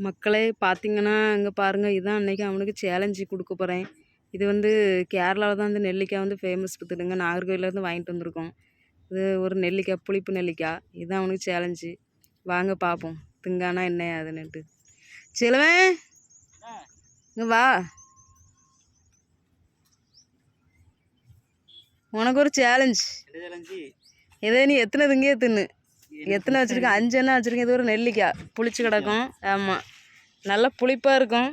மக்களே பார்த்தீங்கன்னா, இங்க பாருங்க இதான் அன்னைக்கு அவனுக்கு சேலஞ்சு குடுக்க போறேன். இது வந்து கேரளால தான் இந்த நெல்லிக்காய் வந்து ஃபேமஸ் பார்த்துடுங்க. நாகர்கோவில்லேருந்து வாங்கிட்டு வந்திருக்கோம். இது ஒரு நெல்லிக்காய், புளிப்பு நெல்லிக்காய். இதுதான் அவனுக்கு சேலஞ்சு. வாங்க பார்ப்போம். திங்கானா என்ன ஏதுன்னுட்டு. செல்வன் இங்க வா. உனக்கு ஒரு சேலஞ்ச். இதை நீ எத்தனை திங்கே தின்னு. எத்தனை வச்சுருக்கேன்? 5 எண்ணெய் வச்சுருக்கேன். இது ஒரு நெல்லிக்காய் புளிச்சு கிடக்கும். ஆமாம், நல்லா புளிப்பாக இருக்கும்.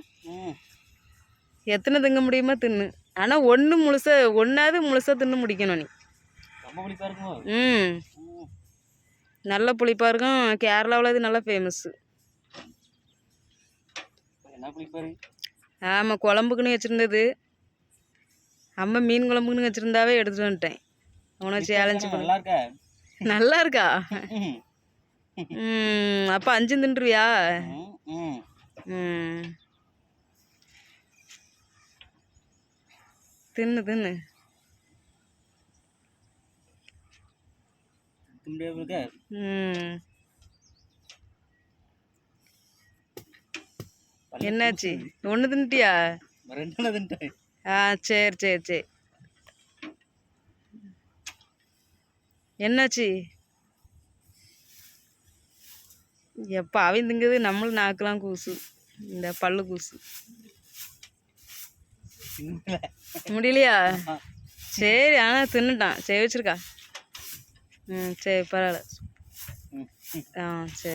எத்தனை திங்க முடியுமோ தின்னு. ஆனால் ஒன்றாவது முழுசாக தின்னு முடிக்கணும் நீ. ம், நல்ல புளிப்பாக இருக்கும். கேரளாவில் இது நல்லா ஃபேமஸ்ஸு. ஆமாம், குழம்புக்குன்னு வச்சுருந்தது. அம்மா மீன் குழம்புக்குன்னு வச்சுருந்தாவே எடுத்துகிட்டு வந்துட்டேன். உனக்கு சேலஞ்சு பண்ண. நல்லா இருக்கா? அப்போ 5 தின்றுவியா? தின்னு தின்னு. என்னாச்சு? 1 தின்ட்டியா? ஆ, சரி சரி சரி. என்னாச்சு? எப்போ அவன் திங்குது, நம்மளும் நாக்கெல்லாம் கூசு. இந்த பல்லு கூசு முடியலையா? சரி, ஆனால் தின்னுட்டான். சரி வச்சிருக்கா. சரி பரவாயில்ல. ஆ சரி.